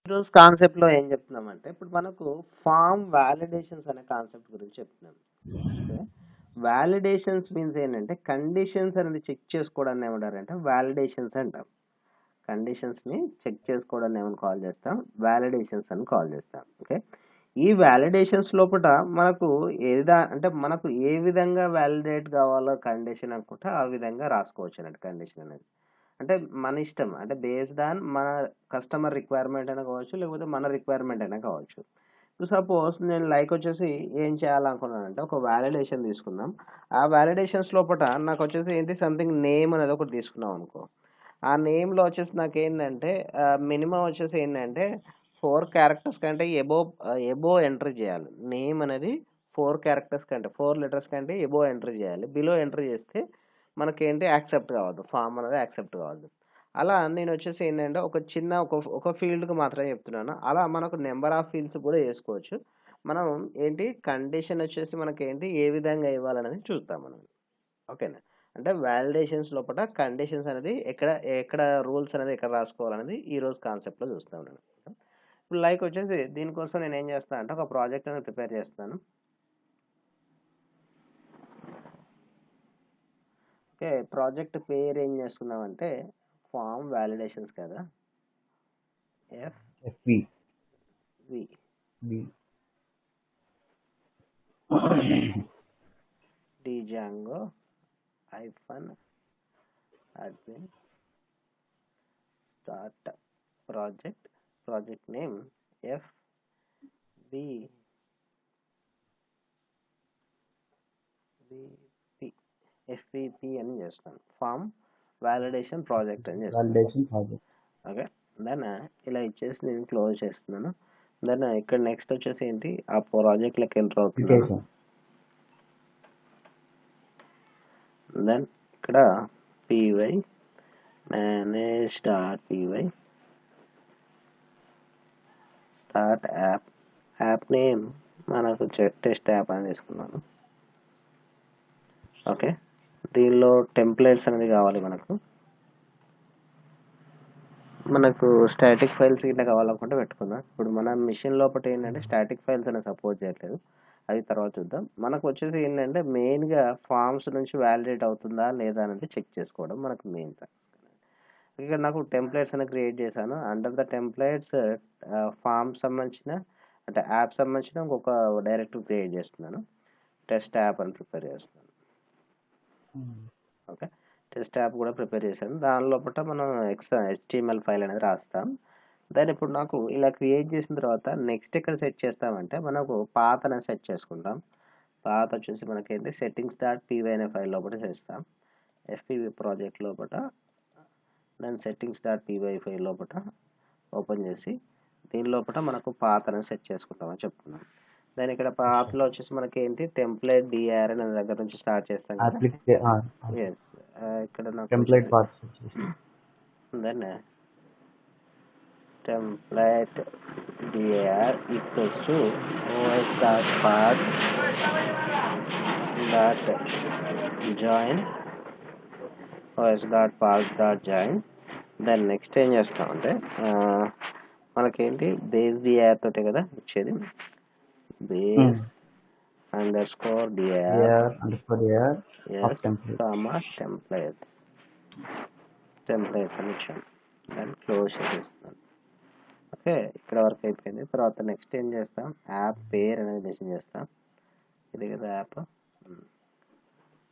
ఈరోజు కాన్సెప్ట్లో ఏం చెప్తున్నామంటే ఇప్పుడు మనకు ఫామ్ వ్యాలిడేషన్స్ అనే కాన్సెప్ట్ గురించి చెప్తున్నాం. ఓకే, వ్యాలిడేషన్స్ మీన్స్ ఏంటంటే కండిషన్స్ అనేది చెక్ చేసుకోవడాన్ని ఏమంటారంటే వ్యాలిడేషన్స్ అంటాం. కండిషన్స్ని చెక్ చేసుకోవడాన్ని ఏమని కాల్ చేస్తాం, వ్యాలిడేషన్స్ అని కాల్ చేస్తాం. ఓకే, ఈ వ్యాలిడేషన్స్ లోపల మనకు అంటే మనకు ఏ విధంగా వ్యాలిడేట్ కావాలో కండిషన్ అనుకుంటే ఆ విధంగా రాసుకోవచ్చు అన్నట్టు కండిషన్ అనేది. అంటే మన ఇష్టం, అంటే బేస్డ్ ఆన్ మన కస్టమర్ రిక్వైర్మెంట్ అయినా కావచ్చు, లేకపోతే మన రిక్వైర్మెంట్ అయినా కావచ్చు. ఇప్పుడు సపోజ్ నేను వచ్చేసి ఏం చేయాలనుకున్నానంటే ఒక వ్యాలిడేషన్ తీసుకుందాం. ఆ వ్యాలిడేషన్స్ లోపల నాకు వచ్చేసి ఏంటి సంథింగ్ నేమ్ అనేది ఒకటి తీసుకున్నాం అనుకో. ఆ నేమ్లో వచ్చేసి నాకు ఏంటంటే మినిమం వచ్చేసి ఏంటంటే 4 క్యారెక్టర్స్ కంటే ఎబో ఎంటర్ చేయాలి. నేమ్ అనేది 4 క్యారెక్టర్స్ కంటే 4 లెటర్స్ కంటే ఎబో ఎంటర్ చేయాలి. బిలో ఎంటర్ చేస్తే మనకేంటి యాక్సెప్ట్ కావద్దు, ఫామ్ అనేది యాక్సెప్ట్ కావద్దు. అలా నేను వచ్చేసి ఏంటంటే ఒక చిన్న ఒక ఫీల్డ్కి మాత్రమే చెప్తున్నాను. అలా మనకు నెంబర్ ఆఫ్ ఫీల్డ్స్ కూడా వేసుకోవచ్చు. మనం ఏంటి కండిషన్ వచ్చేసి మనకేంటి ఏ విధంగా ఇవ్వాలనేది చూద్దాం మనం. ఓకేనా, అంటే వ్యాలిడేషన్స్ లోపల కండిషన్స్ అనేది ఎక్కడ ఎక్కడ రూల్స్ అనేది ఎక్కడ రాసుకోవాలనేది ఈరోజు కాన్సెప్ట్లో చూస్తాం నేను. ఇప్పుడు వచ్చేసి దీనికోసం నేను ఏం చేస్తాను అంటే ఒక ప్రాజెక్ట్ అనేది ప్రిపేర్ చేస్తాను. ఓకే, ప్రాజెక్ట్ పేరు ఏం చేస్తున్నామంటే ఫామ్ వ్యాలిడేషన్స్ కదా, FV Django -admin start project name FVP అని చేస్తాను. ఫామ్ వ్యాలిడేషన్ ప్రాజెక్ట్ అని చేస్తాను. validation project. ఓకే, దెన్ ఇలా ఇచ్చేసి నేను క్లోజ్ చేస్తున్నాను. దెన్ ఇక్కడ నెక్స్ట్ వచ్చేసి ఏంటి ఆ ప్రాజెక్ట్లోకి ఎంటర్ అవుతున్నాను. Application. దెన్ ఇక్కడ py manage.py start app name మనకు టెస్ట్ యాప్ అని తీసుకున్నాను. ఓకే, దీనిలో టెంప్లెట్స్ అనేది కావాలి మనకు స్టాటిక్ ఫైల్స్ ఇట్లా కావాలనుకుంటే పెట్టుకుందాం. ఇప్పుడు మన మిషన్ లోపల ఏంటంటే స్టాటిక్ ఫైల్స్ అనేది సపోర్ట్ చేయట్లేదు, అది తర్వాత చూద్దాం. మనకు వచ్చేసి ఏంటంటే మెయిన్గా ఫామ్స్ నుంచి వ్యాలిడేట్ అవుతుందా లేదా అనేది చెక్ చేసుకోవడం మనకు మెయిన్ టాస్క్. ఇక్కడ నాకు టెంప్లెట్స్ అనేది క్రియేట్ చేశాను. అండర్ ద టెంప్లెట్స్ ఫామ్ సంబంధించిన అంటే యాప్ సంబంధించిన ఇంకొక డైరెక్టివ్ క్రియేట్ చేస్తున్నాను. టెస్ట్ యాప్ అని ప్రిపేర్ చేస్తున్నాను. ఓకే, టెస్ట్ యాప్ కూడా ప్రిపేర్ చేశాను. దాని లోపల మనం HTML ఫైల్ అనేది రాస్తాం. దాన్ని ఇప్పుడు నాకు ఇలా క్రియేట్ చేసిన తర్వాత నెక్స్ట్ ఎక్కడ సెట్ చేస్తామంటే మనకు పాత్ అనేది సెట్ చేసుకుంటాం. పాత్ వచ్చేసి మనకేంటి settings.py అనే ఫైల్ లోపల చేస్తాం. FPV ప్రాజెక్ట్ లోపల దాని settings.py ఫైల్ లోపల ఓపెన్ చేసి దీని లోపల మనకు పాత్ అనేది సెట్ చేసుకుంటామని చెప్తున్నాం. దాని ఇక్కడ పాత్లో వచ్చేసి మనకి ఏంటి టెంప్లెట్ డిఆర్ అనే దగ్గర నుంచి స్టార్ట్ చేస్తాం కదా. ఎస్, ఇక్కడ నాకు template parts then template D R equals to os.path .join os.path.join. దాన్ని నెక్స్ట్ ఏం చేస్తామంటే మనకేంటి బేస్ డిఆర్ తోటే కదా వచ్చేది, బేస్ అండర్స్కోర్ డిఆర్ టెంప్లెట్స్ అని ఇచ్చాను. దాన్ని క్లోజ్ చేసేస్తున్నాను. ఓకే, ఇక్కడ వరకు అయిపోయింది. తర్వాత నెక్స్ట్ ఏం చేస్తాం, యాప్ పేరు అనేది మెన్షన్ చేస్తాం. ఇది కదా యాప్.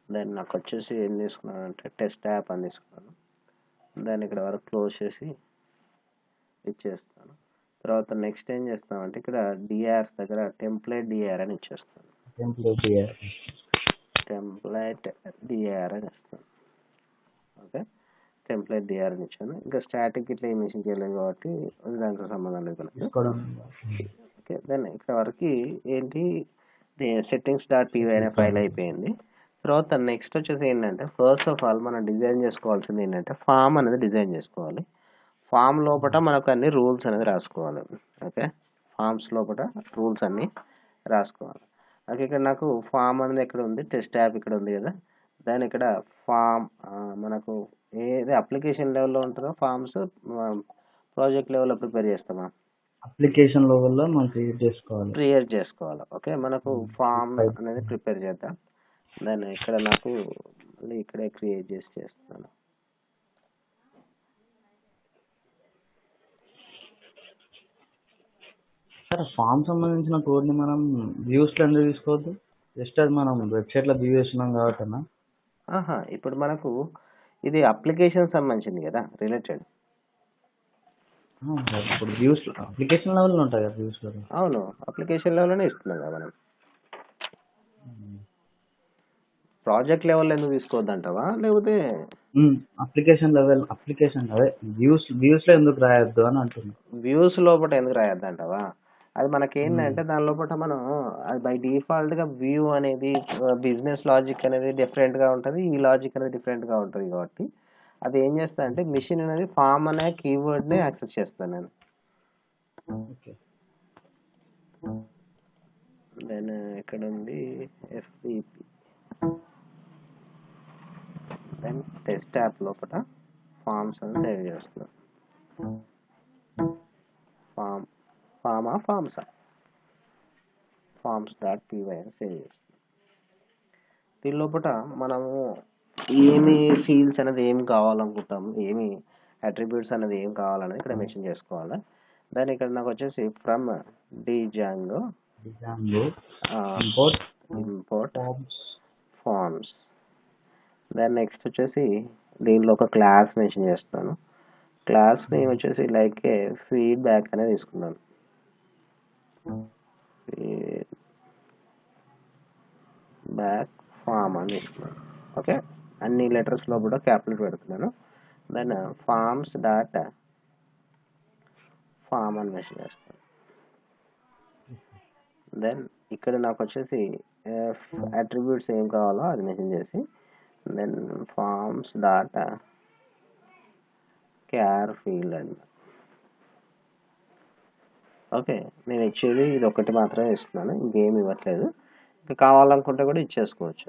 దాన్ని నాకు వచ్చేసి ఏం తీసుకున్నాను అంటే టెస్ట్ యాప్ అని తీసుకున్నాను. దాన్ని ఇక్కడ వరకు క్లోజ్ చేసి ఇచ్చేస్తాను. తర్వాత నెక్స్ట్ ఏం చేస్తామంటే ఇక్కడ డిఆర్ దగ్గర టెంప్లెట్ డిఆర్ అని ఇచ్చేస్తాను. టెంప్లెట్ డిఆర్ అని ఇస్తాను. ఓకే, టెంప్లెట్ డిఆర్ అని ఇచ్చాను. ఇంకా స్టాటిక్ ఇట్లా ఏం మెన్షన్ చేయలేదు కాబట్టి దానికి సంబంధం లేదు మనకి. ఓకే, దెన్ ఇక్కడ వరకు ఏంటి settings.py అనే ఫైల్ అయిపోయింది. తర్వాత నెక్స్ట్ వచ్చేసి ఏంటంటే ఫస్ట్ ఆఫ్ ఆల్ మనం డిజైన్ చేసుకోవాల్సింది ఏంటంటే ఫామ్ అనేది డిజైన్ చేసుకోవాలి. ఫామ్ లోపల మనకు అన్ని రూల్స్ అనేది రాసుకోవాలి. ఓకే, ఫామ్స్ లోపల రూల్స్ అన్నీ రాసుకోవాలి. ఓకే, ఇక్కడ నాకు ఫామ్ అనేది ఎక్కడ ఉంది, టెస్ట్ యాప్ ఇక్కడ ఉంది కదా. దాని ఇక్కడ ఫామ్ మనకు ఏది అప్లికేషన్ లెవెల్లో ఉంటుందో ఫామ్స్ ప్రాజెక్ట్ లెవెల్లో ప్రిపేర్ చేస్తామా. అప్లికేషన్ లెవెల్లో మనం క్రియేట్ చేసుకోవాలి. ఓకే, మనకు ఫామ్ అనేది ప్రిపేర్ చేద్దాం. దాన్ని ఇక్కడ నాకు మళ్ళీ ఇక్కడే క్రియేట్ చేస్తున్నాను. సార్ ఫామ్ సంబంధించిన కోడ్ని మనం వ్యూస్లో ఎందుకు తీసుకోవద్దు? జస్ట్ అది మనం వెబ్సైట్లో వ్యూ చేస్తున్నాం కాబట్టి ఇప్పుడు మనకు ఇది అప్లికేషన్ సంబంధించింది కదా రిలేటెడ్. ఇప్పుడు వ్యూస్ అప్లికేషన్ లెవెల్లో ఉంటాయి కదా వ్యూస్లో. అవును, అప్లికేషన్ లెవెల్లోనే ఇస్తున్నాం కదా మనం. ప్రాజెక్ట్ లెవెల్లో ఎందుకు తీసుకోవద్దంటావా, లేకపోతే అప్లికేషన్ లెవెల్ అదే వ్యూస్లో ఎందుకు రాయొద్దు అని అంటున్నాను. వ్యూస్ లోపల ఎందుకు రాయొద్దంటావా? అది మనకి ఏంటంటే దాని లోపల మనం అది బై డిఫాల్ట్గా వ్యూ అనేది బిజినెస్ లాజిక్ అనేది డిఫరెంట్గా ఉంటుంది, ఈ లాజిక్ అనేది డిఫరెంట్గా ఉంటుంది. కాబట్టి అది ఏం చేస్తా అంటే మిషన్ అనేది ఫామ్ అనే కీవర్డ్ని యాక్సెస్ చేస్తాను నేను. ఓకే, దెన్ ఇక్కడ ఉంది ఎఫ్పిపి, దెన్ టెస్ట్ యాప్ లోపల ఫామ్స్ అని సేవ్ చేస్తున్నాను. ఫామ్స్.py అని సేవ్ చేస్తున్నాం. దీని లోపల మనము ఏమి ఫీల్డ్స్ అనేది ఏం కావాలనుకుంటాము, ఏమి అట్రిబ్యూట్స్ అనేది ఏం కావాలనేది ఇక్కడ మెన్షన్ చేసుకోవాలి. దాని ఇక్కడ నాకు వచ్చేసి ఫ్రమ్ డిజాంగో ఇంపోర్ట్ ఫార్మ్స్. దాని నెక్స్ట్ వచ్చేసి దీనిలో ఒక క్లాస్ మెన్షన్ చేస్తాను. క్లాస్ నేమ్ వచ్చేసి లైక్ ఏ ఫీడ్బ్యాక్ అనేది తీసుకున్నాను. బ్యాక్ ఫామ్ అని తీసుకున్నాను. ఓకే, అన్ని లెటర్స్లో కూడా క్యాపిటల్ పెడుతున్నాను. దెన్ ఫార్మ్స్ డాట్ ఫామ్ అని మెన్షన్ చేస్తాను. దెన్ ఇక్కడ నాకు వచ్చేసి అట్రిబ్యూట్స్ ఏం కావాలో అది మెన్షన్ చేసి దెన్ ఫార్మ్స్ డాట్ క్యార్ ఫీల్డ్ అండి. ఓకే, నేను ఇచ్చేది ఇది ఒకటి మాత్రమే ఇస్తున్నాను, ఇంకేం ఇవ్వట్లేదు. ఇంకా కావాలనుకుంటే కూడా ఇచ్చేసుకోవచ్చు.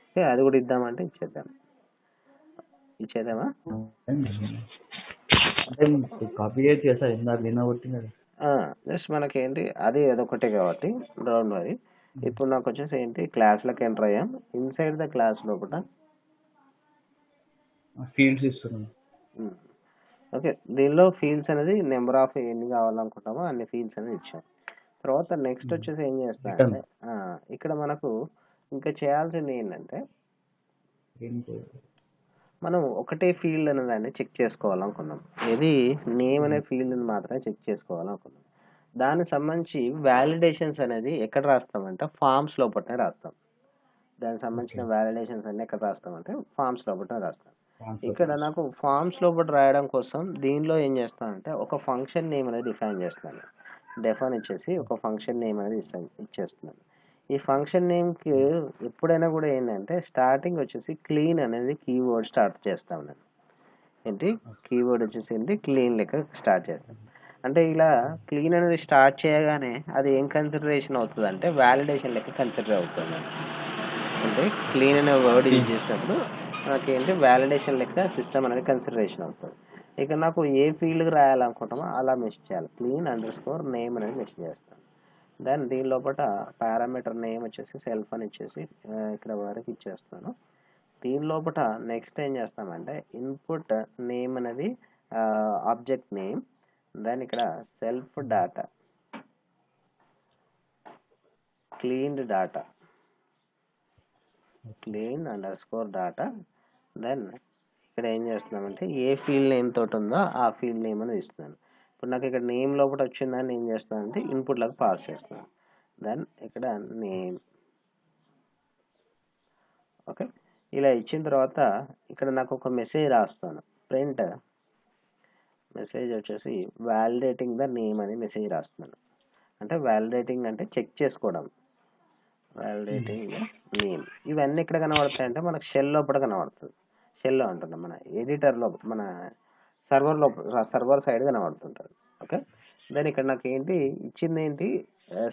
ఓకే, అది కూడా ఇద్దామంటే ఇచ్చేద్దామా? కాపీ చేసా ఇందాక జస్ట్ మనకేంటి అది అదొకటే కాబట్టి డౌన్ అది. ఇప్పుడు నాకు వచ్చేసి ఏంటి క్లాస్లోకి ఎంటర్ అయ్యాం. ఇన్సైడ్ ద క్లాస్ లోపల ఫీల్డ్స్ ఇస్తున్నాను. ఓకే, దీనిలో ఫీల్డ్స్ అనేది నెంబర్ ఆఫ్ ఎన్ని కావాలనుకుంటామో అన్ని ఫీల్డ్స్ అనేది ఇచ్చాం. తర్వాత నెక్స్ట్ వచ్చేసి ఏం చేస్తామంటే ఇక్కడ మనకు ఇంకా చేయాల్సింది ఏంటంటే మనం ఒకటే ఫీల్డ్ అనే దాన్ని చెక్ చేసుకోవాలనుకున్నాం. ఇది నేమ్ అనే ఫీల్డ్ని మాత్రమే చెక్ చేసుకోవాలనుకున్నాం. దానికి సంబంధించి వ్యాలిడేషన్స్ అనేది ఎక్కడ రాస్తామంటే ఫామ్స్ లోపలనే రాస్తాం. దానికి సంబంధించిన వ్యాలిడేషన్స్ అన్ని ఎక్కడ రాస్తామంటే ఫామ్స్ లోపల రాస్తాం. ఇక్కడ నాకు ఫామ్స్ లోపల రాయడం కోసం దీనిలో ఏం చేస్తానంటే ఒక ఫంక్షన్ నేమ్ అనేది డిఫైన్ చేస్తాను. డిఫైన్ ఇచ్చేసి ఒక ఫంక్షన్ నేమ్ అనేది ఇచ్చేస్తున్నాను. ఈ ఫంక్షన్ నేమ్కి ఎప్పుడైనా కూడా ఏంటంటే స్టార్టింగ్ వచ్చేసి క్లీన్ అనేది కీవర్డ్ స్టార్ట్ చేస్తాను నేను. ఏంటి కీవర్డ్ వచ్చేసి ఏంటి క్లీన్ లెక్క స్టార్ట్ చేస్తాను. అంటే ఇలా క్లీన్ అనేది స్టార్ట్ చేయగానే అది ఏం కన్సిడరేషన్ అవుతుంది అంటే వ్యాలిడేషన్ లెక్క కన్సిడర్ అవుతుంది. అంటే క్లీన్ అనే వర్డ్ యూజ్ చేసినప్పుడు నాకేంటి వ్యాలిడేషన్ లెక్క సిస్టమ్ అనేది కన్సిడరేషన్ అవుతుంది. ఇక నాకు ఏ ఫీల్డ్కి రాయాలనుకుంటామో అలా మెన్షన్ చేయాలి. క్లీన్ _ నేమ్ అనేది మెన్షన్ చేస్తాను. దెన్ దీని లోపల పారామీటర్ నేమ్ వచ్చేసి సెల్ఫ్ అని ఇచ్చేసి ఇక్కడ వరకు ఇచ్చేస్తాను. దీని లోపల నెక్స్ట్ ఏం చేస్తామంటే ఇన్పుట్ నేమ్ అనేది ఆబ్జెక్ట్ నేమ్. దెన్ ఇక్కడ self data cleaned data clean _data. Then ఇక్కడ ఏం చేస్తున్నామంటే ఏ ఫీల్డ్ నేమ్ తోటి ఉందో ఆ ఫీల్డ్ నేమ్ అనేది ఇస్తున్నాను. ఇప్పుడు నాకు ఇక్కడ నేమ్ లోపల వచ్చిందని ఏం చేస్తానంటే ఇన్పుట్లకు పాస్ చేస్తున్నాను. దెన్ ఇక్కడ నేమ్. ఓకే, ఇలా ఇచ్చిన తర్వాత ఇక్కడ నాకు ఒక మెసేజ్ రాస్తాను. ప్రింట్ మెసేజ్ వచ్చేసి వ్యాలిడేటింగ్ ద నేమ్ అని మెసేజ్ రాస్తున్నాను. అంటే వ్యాలిడేటింగ్ అంటే చెక్ చేసుకోవడం. Validating the name. ఇవన్నీ ఎక్కడ కనబడతాయంటే మనకు షెల్ లోపల కనబడుతుంది. షెల్లో అంటున్నాం మన ఎడిటర్లో మన సర్వర్ సైడ్ కనబడుతుంటుంది. ఓకే, దెన్ ఇక్కడ నాకు ఏంటి ఇచ్చింది ఏంటి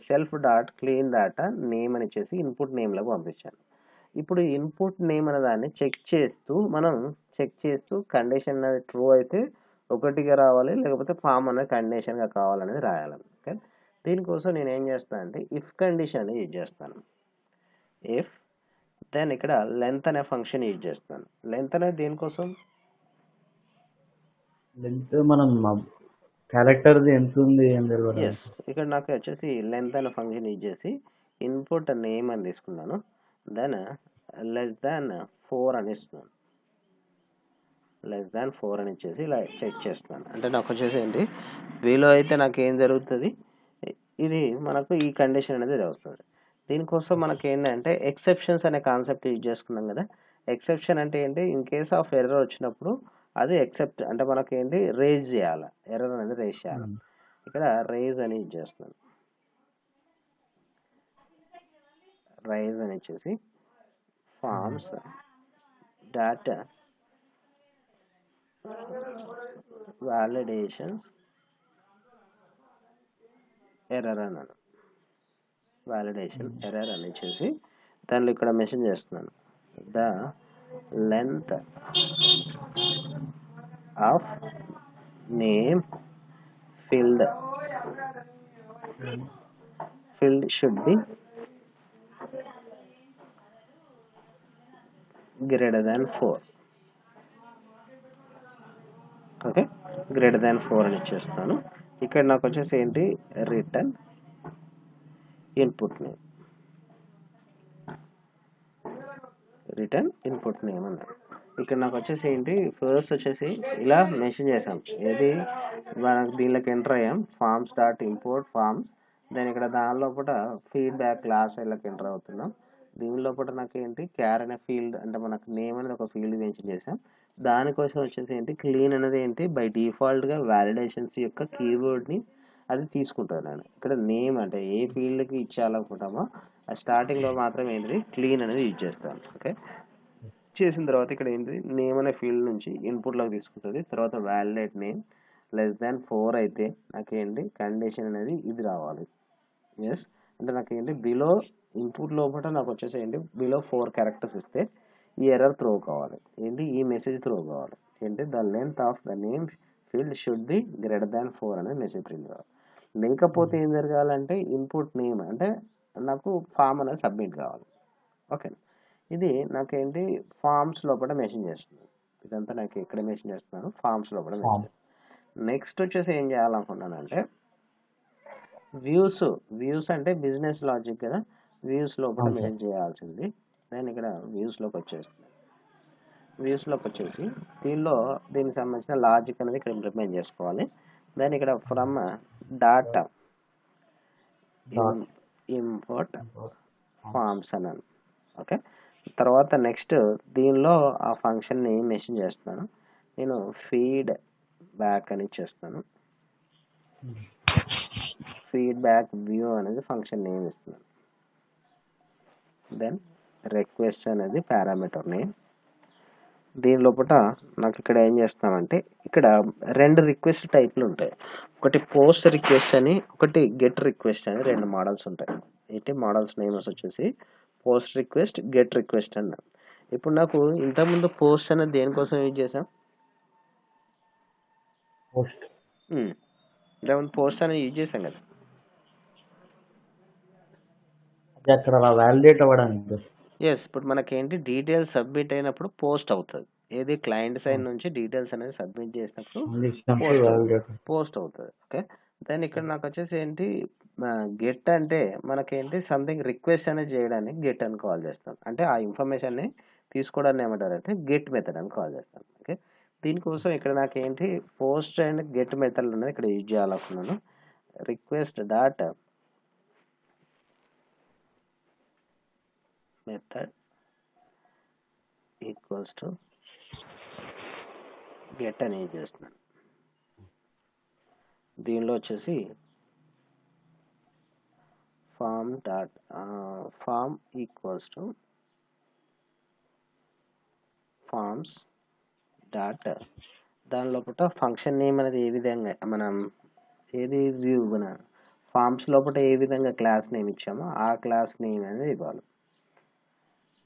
self dot clean data name అని ఇచ్చేసి ఇన్పుట్ నేమ్లోకి పంపించాను. ఇప్పుడు ఇన్పుట్ నేమ్ అనే దాన్ని చెక్ చేస్తూ కండిషన్ అనేది ట్రూ అయితే ఒకటిగా రావాలి, లేకపోతే ఫామ్ అనేది కండిషన్గా కావాలనేది రాయాలి. ఓకే, దీనికోసం నేను ఏం చేస్తాను అంటే ఇఫ్ కండిషన్ అనేది యూజ్ చేస్తాను. ఇఫ్ దెన్ ఇక్కడ లెంత్ అనే ఫంక్షన్ యూజ్ చేస్తాను. లెంత్ అనేది దేనికోసం? లెంత్ మనం క్యారెక్టర్ది ఎంత ఉంది ఏం తెలియదు. ఎస్, ఇక్కడ నాకు వచ్చేసి లెంత్ అనే ఫంక్షన్ యూజ్ చేసి ఇన్పుట్ నేమ్ అని తీసుకున్నాను. దెన్ లెస్ దాన్ 4 అని ఇస్తున్నాను. లెస్ దాన్ 4 అని ఇచ్చేసి ఇలా చెక్ చేస్తున్నాను. అంటే నాకు వచ్చేసి ఏంటి, వీలో అయితే నాకు ఏం జరుగుతుంది, ఇది మనకు ఈ కండిషన్ అనేది వస్తుంది. దీనికోసం మనకి ఏంటంటే ఎక్సెప్షన్స్ అనే కాన్సెప్ట్ యూజ్ చేసుకున్నాం కదా. ఎక్సెప్షన్ అంటే ఏంటి, ఇన్ కేస్ ఆఫ్ ఎర్రర్ వచ్చినప్పుడు అది ఎక్సెప్ట్ అంటే మనకి ఏంటి రేజ్ చేయాలి, ఎర్రర్ అనేది రేజ్ చేయాలి. ఇక్కడ రేజ్ అని యూజ్ చేస్తున్నాను. రైజ్ అని ఇచ్చేసి ఫార్మ్స్ డాటా వ్యాలిడేషన్స్ ఎర్రర్ అన్నాను. వ్యాలిడేషన్ ఎర్రర్ అని ఇచ్చేసి దానిలో ఇక్కడ మెన్షన్ చేస్తున్నాను the length of name field should be greater than 4. Okay, greater than 4 అని ఇచ్చేస్తాను. ఇక్కడ నాకు వచ్చేసి ఏంటి return input name, return input name అన్నారు. ఇక్కడ నాకు వచ్చేసి ఏంటి ఫస్ట్ వచ్చేసి ఇలా మెన్షన్ చేసాం, ఏది మనకు దీనిలోకి ఎంటర్ అయ్యాం ఫార్మ్స్ డాట్ ఇంపోర్ట్ ఫార్మ్స్. దాని ఇక్కడ దాని లోపల ఫీడ్బ్యాక్ క్లాస్ ఇలాకి ఎంటర్ అవుతున్నాం. దీని లోపల నాకు ఏంటి క్యార్ అనే ఫీల్డ్ అంటే మనకు నేమ్ అనేది ఒక ఫీల్డ్ మెన్షన్ చేసాం. దానికోసం వచ్చేసి ఏంటి క్లీన్ అనేది ఏంటి బై డిఫాల్ట్గా వ్యాలిడేషన్స్ యొక్క కీవర్డ్ని అది తీసుకుంటాను. ఇక్కడ నేమ్ అంటే ఏ ఫీల్డ్కి ఇచ్చేయాలనుకుంటామో ఆ స్టార్టింగ్లో మాత్రం ఏంటి క్లీన్ అనేది యూజ్ చేస్తాను. ఓకే, చేసిన తర్వాత ఇక్కడ ఏంటి నేమ్ అనే ఫీల్డ్ నుంచి ఇన్పుట్లోకి తీసుకుంటుంది. తర్వాత వ్యాలిడేట్ నేమ్ లెస్ దాన్ 4 అయితే నాకేంటి కండిషన్ అనేది ఇది రావాలి. ఎస్, అంటే నాకు ఏంటి బిలో ఇన్పుట్ లోపల నాకు వచ్చేసి ఏంటి బిలో 4 క్యారెక్టర్స్ ఇస్తే ఈ ఎర్రర్ త్రో కావాలి, ఏంటి ఈ మెసేజ్ త్రో కావాలి, ఏంటి the length of the name field should be greater than 4 అనేది మెసేజ్ ప్రింట్ కావాలి. లేకపోతే ఏం జరగాలంటే ఇన్పుట్ నేమ్ అంటే నాకు ఫామ్ అనేది సబ్మిట్ కావాలి. ఓకే, ఇది నాకేంటి ఫామ్స్ లోపల మెన్షన్ చేస్తుంది. ఇదంతా నాకు ఎక్కడ మెన్షన్ చేస్తున్నాను, ఫామ్స్ లోపల మెన్షన్ చేస్తున్నాను. నెక్స్ట్ వచ్చేసి ఏం చేయాలనుకున్నానంటే వ్యూస్ అంటే బిజినెస్ లాజిక్ కదా, వ్యూస్ లోపల మెన్షన్ చేయాల్సింది. నేను ఇక్కడ వ్యూస్లోకి వచ్చేస్తుంది. వ్యూస్లోకి వచ్చేసి దీనికి సంబంధించిన లాజిక్ అనేది ఇక్కడ ఇంప్లిమెంట్ చేసుకోవాలి. దాన్ని ఇక్కడ ఫ్రమ్ డాటా ఇంపోర్ట్ ఫార్మ్స్ అన్నాను. ఓకే, తర్వాత నెక్స్ట్ దీనిలో ఆ ఫంక్షన్ని మెన్షన్ చేస్తున్నాను. నేను ఫీడ్ బ్యాక్ అని చేస్తాను. ఫీడ్బ్యాక్ వ్యూ అనేది ఫంక్షన్ నేమ్ ఇస్తున్నాను. దెన్ రిక్వెస్ట్ అనేది పారామీటర్ నేమ్. దీని లోపల నాకు ఇక్కడ ఏం చేస్తామంటే ఇక్కడ 2 రిక్వెస్ట్ టైప్లు ఉంటాయి. ఒకటి పోస్ట్ రిక్వెస్ట్ అని, ఒకటి గెట్ రిక్వెస్ట్ అని 2 మోడల్స్ ఉంటాయి. ఏంటి మోడల్స్ నేమ్స్ వచ్చేసి పోస్ట్ రిక్వెస్ట్, గెట్ రిక్వెస్ట్ అన్న. ఇప్పుడు నాకు ఇంతకుముందు పోస్ట్ అనేది దేనికోసం యూజ్ చేసాం, పోస్ట్ అనేది యూజ్ చేసాం కదా. అక్కడ వ్యాలిడేట్ అవ్వడానికి. ఎస్, ఇప్పుడు మనకేంటి డీటెయిల్స్ సబ్మిట్ అయినప్పుడు పోస్ట్ అవుతుంది. ఏది క్లయింట్ సైడ్ నుంచి డీటెయిల్స్ అనేది సబ్మిట్ చేసినప్పుడు పోస్ట్ అవుతుంది. ఓకే, దాని ఇక్కడ నాకు వచ్చేసి ఏంటి గెట్ అంటే మనకేంటి సంథింగ్ రిక్వెస్ట్ అనేది చేయడానికి గెట్ అని కాల్ చేస్తాం. అంటే ఆ ఇన్ఫర్మేషన్ని తీసుకోవడాన్ని ఏమంటారంటే గెట్ మెథడ్ అని కాల్ చేస్తాం. ఓకే, దీనికోసం ఇక్కడ నాకేంటి పోస్ట్ అండ్ గెట్ మెథడ్ అనేది ఇక్కడ యూజ్ చేయాలనుకున్నాను. Request dot method equals to get అని యూజ్ చేస్తున్నాను. దీనిలో వచ్చేసి form equals to forms dot దాని లోపల ఫంక్షన్ నేమ్ అనేది ఏ విధంగా మనం ఏది వ్యూ మన ఫార్మ్స్ లోపల ఏ విధంగా క్లాస్ నేమ్ ఇచ్చామో ఆ క్లాస్ నేమ్ అనేది ఇవ్వాలి.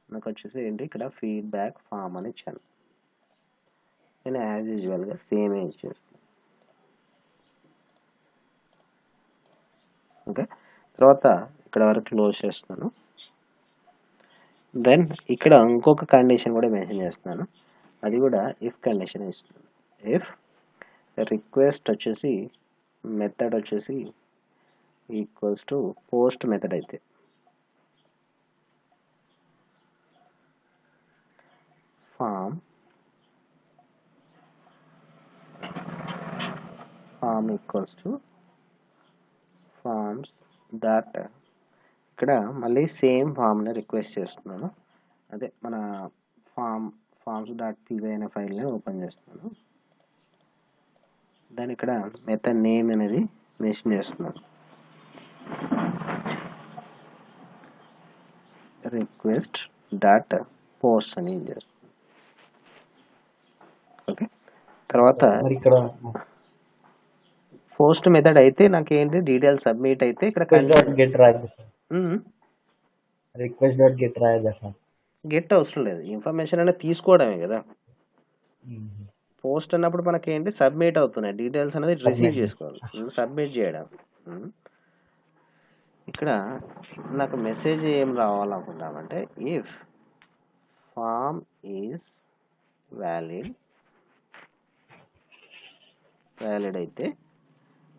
నాకు వచ్చేసి ఏంటి ఇక్కడ ఫీడ్బ్యాక్ ఫామ్ అని ఇచ్చాను. నేను యాజ్ యూజువల్గా సేమ్ ఇచ్చేస్తాను. ఓకే, తర్వాత ఇక్కడ వరకు క్లోజ్ చేస్తున్నాను. దెన్ ఇక్కడ ఇంకొక కండిషన్ కూడా మెన్షన్ చేస్తున్నాను, అది కూడా ఇఫ్ కండిషన్ ఇస్తున్నాను. ఇఫ్ రిక్వెస్ట్ వచ్చేసి మెథడ్ వచ్చేసి ఈక్వల్స్ టు పోస్ట్ మెథడ్ అయితే form equals to forms dot, ఇక్కడ మళ్ళీ సేమ్ ఫామ్ని రిక్వెస్ట్ చేస్తున్నాను, అదే మన ఫార్మ్స్ డాట్ పీవై అనే ఫైల్ని ఓపెన్ చేస్తున్నాను. దాని ఇక్కడ మెథడ్ నేమ్ అనేది మెన్షన్ చేస్తున్నాను, రిక్వెస్ట్ డాట్ పోస్ట్ అని చేస్తున్నాను. ఓకే, తర్వాత మరి ఇక్కడ పోస్ట్ మెథడ్ అయితే నాకు ఏంటి డీటెయిల్స్ సబ్మిట్ అయితే ఇక్కడ గెట్ రాయదు సార్, రిక్వెస్ట్ డాట్ గెట్ రాయదా సార్? గెట్ అవసరం లేదు, ఇన్ఫర్మేషన్ అనేది తీసుకోవడమే కదా. పోస్ట్ అన్నప్పుడు మనకి ఏంటి సబ్మిట్ అవుతున్నాయి, డీటెయిల్స్ అనేది రిసీవ్ చేసుకోవాలి, సబ్మిట్ చేయడం. ఇక్కడ నాకు మెసేజ్ ఏం రావాలనుకుంటామంటే ఇఫ్ ఫామ్ ఈజ్ వ్యాలిడ్ అయితే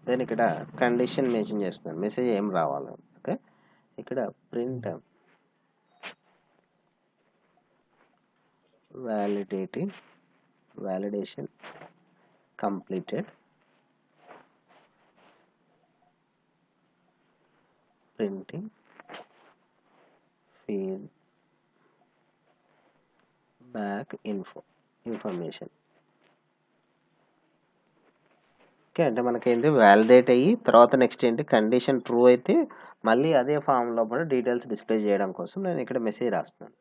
దెన్ ఇక్కడ కండిషన్ మెన్షన్ చేస్తున్నాను, మెసేజ్ ఏం రావాలి. ఓకే, ఇక్కడ print validation completed, printing feedback information. Okay, అంటే మనకేంటి వ్యాలిడేట్ అయ్యి తర్వాత నెక్స్ట్ ఏంటి కండిషన్ ట్రూ అయితే మళ్ళీ అదే ఫామ్ లోపల డీటెయిల్స్ డిస్ప్లే చేయడం కోసం నేను ఇక్కడ మెసేజ్ రాస్తున్నాను.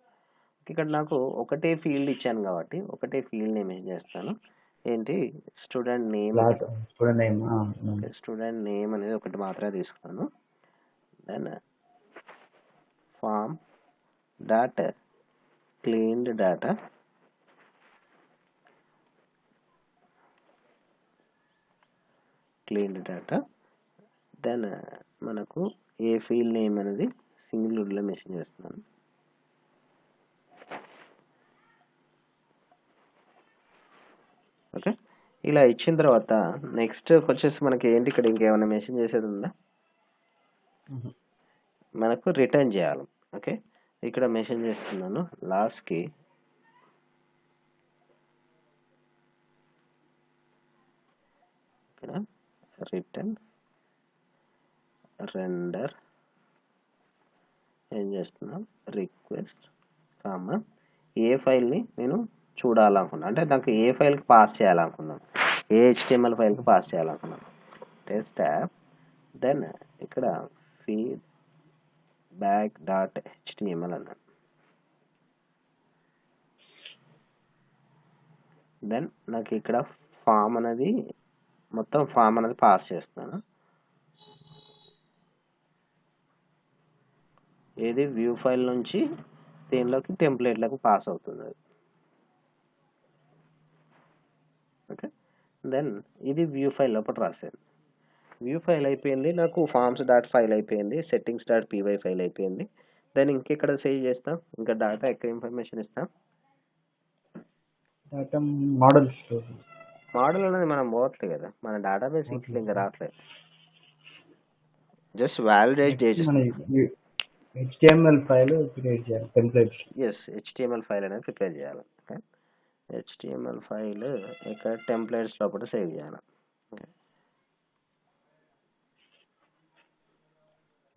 ఇక్కడ నాకు ఒకటే ఫీల్డ్ ఇచ్చాను కాబట్టి ఒకటే ఫీల్డ్ నేమ్ ఏం చేస్తాను, ఏంటి స్టూడెంట్ నేమ్ అనేది ఒకటి మాత్రమే తీసుకున్నాను. Then form dot cleaned data, then మనకు ఏ ఫీల్డ్ నేమ్ అనేది సింగిల్ లో మెన్షన్ చేస్తున్నాను. ఓకే, ఇలా ఇచ్చిన తర్వాత నెక్స్ట్ వచ్చేసి మనకి ఏంటి ఇక్కడ ఇంకేమైనా మెన్షన్ చేసేది ఉందా, మనకు రిటర్న్ చేయాలి. ఓకే, ఇక్కడ మెన్షన్ చేస్తున్నాను లాస్ట్కి ఇక్కడ రిటర్న్ రెండర్ ఏం చేస్తున్నాం, రిక్వెస్ట్ కామా ఏ ఫైల్ని నేను చూడాలనుకున్నాను, అంటే నాకు ఏ ఫైల్కి పాస్ చేయాలనుకున్నాను, ఏ HTML ఫైల్కి పాస్ చేయాలనుకున్నాను, టెస్ట్ యాప్. దెన్ ఇక్కడ feedback డాట్ HTML అన్నాను. దెన్ నాకు ఇక్కడ ఫామ్ అనేది మొత్తం ఫామ్ అనేది పాస్ చేస్తున్నాను, ఏది వ్యూ ఫైల్ నుంచి దీనిలోకి టెంప్లెట్లకు పాస్ అవుతుంది. ఓకే, దెన్ ఇది వ్యూ ఫైల్ లోపల రాశాను, వ్యూ ఫైల్ అయిపోయింది, నాకు ఫార్మ్స్ డాట్ ఫైల్ అయిపోయింది, సెట్టింగ్స్ డాట్ పీవై ఫైల్ అయిపోయింది. దెన్ ఇంకెక్కడ సేవ్ చేస్తాం, ఇంకా డాటా ఎక్కడ ఇన్ఫర్మేషన్ ఇస్తాం, మోడల్ అనేది మనం పోవట్లేదు కదా, మన డేటాబేస్ ఇంకా రావట్లేదు, జస్ట్ వ్యాలిడేట్ చేసేస్తాం. HTML ఫైల్ క్రియేట్ చేయాలి, టెంప్లెట్స్. ఎస్, HTML ఫైల్ అనేది ప్రిపేర్ చేయాలి. ఓకే, HTML ఫైల్ ఇక్కడ టెంప్లెట్స్ లోపల సేవ్ చేయాలి. ఓకే,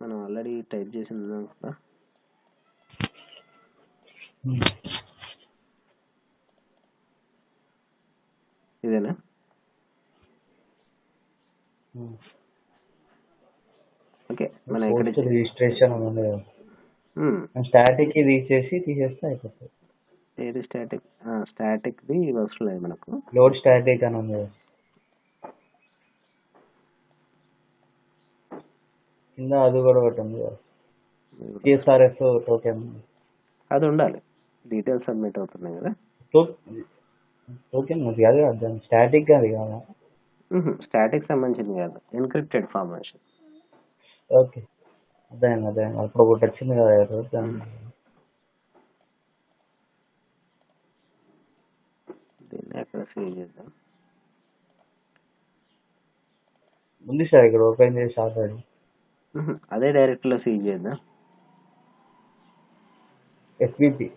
మనం ఆల్రెడీ టైప్ చేసింది కదా, ఇదేనా. ఓకే, మనం ఇక్కడ రిజిస్ట్రేషన్ స్టాటిక్ ఇది తీసేస్తే అయిపోతుంది. ఏది స్టాటిక్ది అవసరం లేదు మనకు, లోడ్ స్టాటిక్ అని ఉంది కింద, అది కూడా ఒకటి ఉంది CSRF టోకెన్, అది ఉండాలి, డీటెయిల్స్ సబ్మిట్ అవుతున్నాయి కదా. టోకెన్ అది కాదు, దాని స్టాటిక్ అది కాదా, స్టాటిక్ సంబంధించింది కాదు, ఎన్క్రిప్టెడ్ ఫార్మేషన్. ఓకే. అదే అప్పుడు ఒకటి వచ్చింది కదా error దాన్ని. దీన్ని అక్కడ సేవ్ చేద్దాం. ఉంది సార్ ఇక్కడ ఓపెన్ చేసి ఆల్రెడీ. అదే డైరెక్ట్లో సేవ్ చేద్దాం. ఎఫ్బిపి.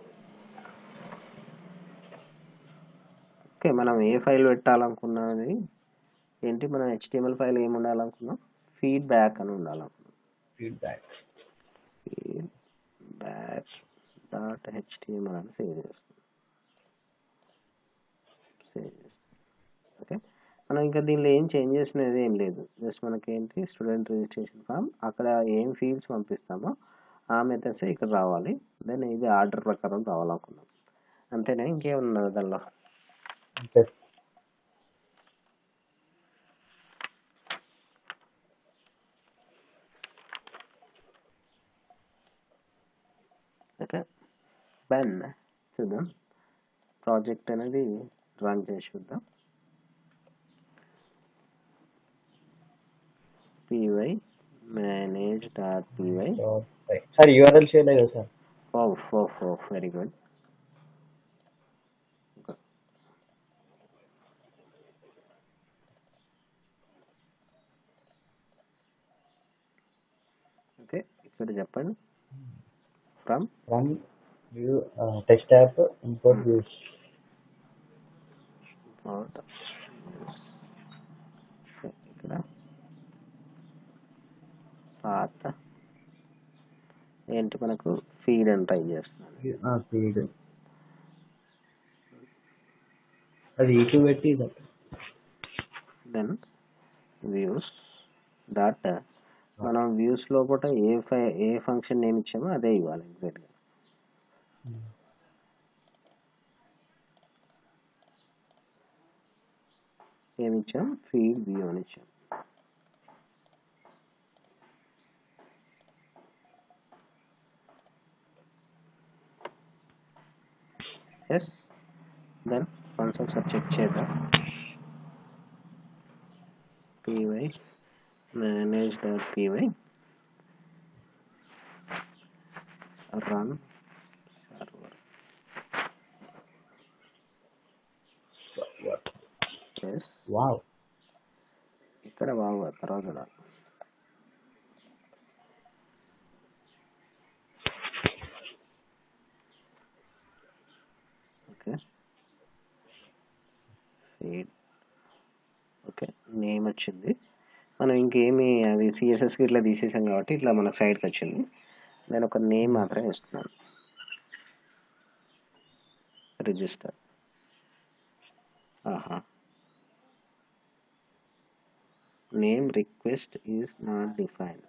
ఓకే, మనం ఏ ఫైల్ పెట్టాలనుకున్నది ఏంటి, మనం HTML ఫైల్ ఏమి ఉండాలనుకున్నాం, ఫీడ్బ్యాక్ అని ఉండాలనుకున్నాం. ఫీడ్బ్యాక్ feedback.html అని సేవ్ చేస్తాం. ఓకే, మనం ఇంకా దీనిలో ఏం చేంజ్ చేసినది ఏం లేదు. జస్ట్ మనకేంటి స్టూడెంట్ రిజిస్ట్రేషన్ ఫామ్, అక్కడ ఏం ఫీల్డ్స్ పంపిస్తామో ఆ మెథడ్స్ ఇక్కడ రావాలి. దెన్ ఇది ఆర్డర్ ప్రకారం రావాలనుకున్నాం. అంతేనా, ఇంకేమున్నది దానిలో? అంటే ఓకే, బెన్ చూద్దాం. ప్రాజెక్ట్ అనేది రన్ చేసి చూద్దాం. py manage.py. సార్ యూఆర్ఎల్ చేయలేదు సార్. Very good. ఓకే, ఇక్కడ చెప్పండి. From view text app import views. ఇక్కడ పాత ఏంటి మనకు ఫీడ్ అని టైప్ చేస్తున్నాను. ఫీడ్ అది ఈక్యూ పెట్టి దెన్ వ్యూస్ డాట్, మనం వ్యూస్ లోపల ఏ ఫంక్షన్ నేమ్ ఇచ్చామో అదే ఇవ్వాలి ఎగ్జాక్ట్గా. ఏమి ఇచ్చాం, ఫీడ్ వ్యూ అని ఇచ్చాం. ఎస్, దెన్ వన్స్ ఒకసారి చెక్ చేద్దాం. py manage.py run server. Yes, wow. ఇక్కడ బాగా తర్వాత చూడాలి. Okay, feed. ఓకే, నేమ్ వచ్చింది. మనం ఇంకేమి అది సిఎస్ఎస్కి ఇట్లా తీసేసాం కాబట్టి ఇట్లా మన సైడ్కి వచ్చింది. నేను ఒక నేమ్ మాత్రమే ఇస్తున్నాను, register. Name request is not defined.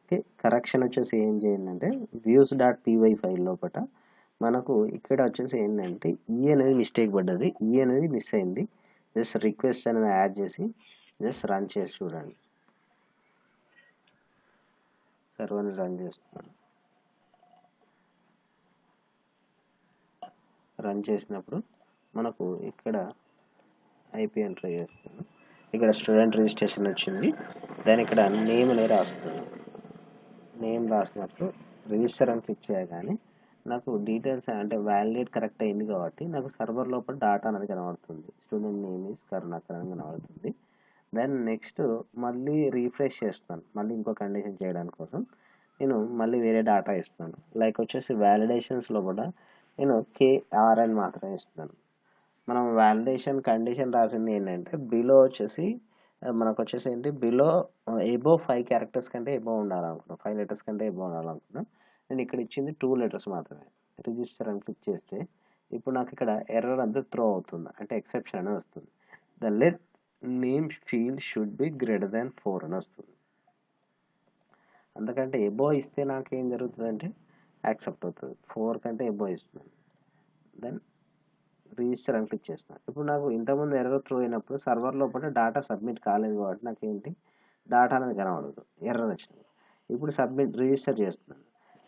Okay, correction వచ్చేసి ఏం చేయండి, views.py ఫైల్ లోపల మనకు ఇక్కడ వచ్చేసి ఏంటంటే ఈ అనేది మిస్టేక్ పడ్డది, ఈ అనేది మిస్ అయింది. జస్ట్ రిక్వెస్ట్ అనేది యాడ్ చేసి జస్ట్ రన్ చేసి చూడండి. సర్వర్ని రన్ చేస్తున్నాను. రన్ చేసినప్పుడు మనకు ఇక్కడ ఐపీ ఎంటర్ చేస్తాను. ఇక్కడ స్టూడెంట్ రిజిస్ట్రేషన్ వచ్చింది. దాని ఇక్కడ నేమ్ అనేది రాస్తున్నాను. నేమ్ రాసినప్పుడు రిజిస్టర్ అని క్లిక్ చేయగానే నాకు డీటెయిల్స్ అంటే వ్యాలిడేట్ కరెక్ట్ అయింది కాబట్టి నాకు సర్వర్ లోపల డాటా అనేది కనబడుతుంది. స్టూడెంట్ నేమ్ ఈజ్ కరుణాకర్ అని కనబడుతుంది. దెన్ నెక్స్ట్ మళ్ళీ రీఫ్రెష్ చేస్తాను. మళ్ళీ ఇంకో కండిషన్ చేయడానికి కోసం నేను మళ్ళీ వేరే డాటా ఇస్తున్నాను. లైక్ వచ్చేసి వ్యాలిడేషన్స్ లోపల నేను కేఆర్ అని మాత్రమే ఇస్తున్నాను. మనం వ్యాలిడేషన్ కండిషన్ రాసింది ఏంటంటే బిలో వచ్చేసి మనకు వచ్చేసి ఏంటి బిలో ఎబో 5 క్యారెక్టర్స్ కంటే ఎబో ఉండాలనుకున్నాం, 5 లెటర్స్ కంటే ఎబో ఉండాలనుకున్నాం. నేను ఇక్కడ ఇచ్చింది 2 లెటర్స్ మాత్రమే. రిజిస్టర్ అని క్లిక్ చేస్తే ఇప్పుడు నాకు ఇక్కడ ఎర్రర్ అంతా త్రో అవుతుంది, అంటే ఎక్సెప్షన్ అని వస్తుంది. The let name field should be greater than 4 అని వస్తుంది. అందుకంటే ఎబో ఇస్తే నాకు ఏం జరుగుతుంది అంటే యాక్సెప్ట్ అవుతుంది. 4 కంటే ఎబో ఇస్తున్నాను. దెన్ రిజిస్టర్ అని క్లిక్ చేస్తున్నాను. ఇప్పుడు నాకు ఇంతకుముందు ఎర్రర్ త్రో అయినప్పుడు సర్వర్ లోపల డాటా సబ్మిట్ కాలేదు కాబట్టి నాకేంటి డాటా అనేది కనబడుతుంది ఎర్రర్ వచ్చింది. ఇప్పుడు రిజిస్టర్ చేస్తున్నాను.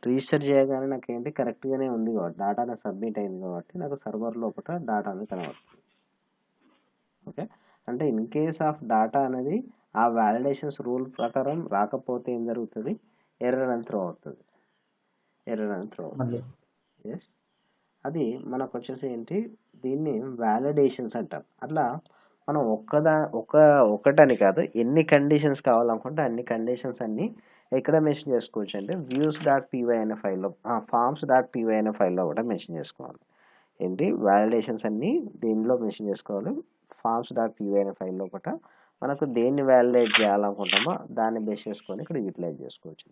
రిజిస్టర్ చేయగానే నాకు ఏంటి కరెక్ట్గానే ఉంది కాబట్టి డాటా అనేది సబ్మిట్ అయింది కాబట్టి నాకు సర్వర్ లోపల డాటా అనేది కనబడుతుంది. ఓకే, అంటే ఇన్ కేస్ ఆఫ్ డాటా అనేది ఆ వ్యాలిడేషన్స్ రూల్ ప్రకారం రాకపోతే ఏం జరుగుతుంది, ఎర్రర్ అని త్రో అవుతుంది. మళ్ళీ ఎస్, అది మనకు వచ్చేసి ఏంటి, దీన్ని వ్యాలిడేషన్స్ అంటాం. అట్లా మనం ఒకటని కాదు, ఎన్ని కండిషన్స్ కావాలనుకుంటే అన్ని కండిషన్స్ అన్ని ఎక్కడ మెన్షన్ చేసుకోవచ్చు అంటే views.py అనే ఫైల్లో, forms.py అనే ఫైల్లో కూడా మెన్షన్ చేసుకోవాలి. ఏంటి వ్యాలిడేషన్స్ అన్ని దీనిలో మెన్షన్ చేసుకోవాలి. forms.py అనే ఫైల్లో కూడా మనకు దేన్ని వ్యాలిడేట్ చేయాలనుకుంటామో దాన్ని బేస్ చేసుకొని ఇక్కడ యూటిలైజ్ చేసుకోవచ్చు.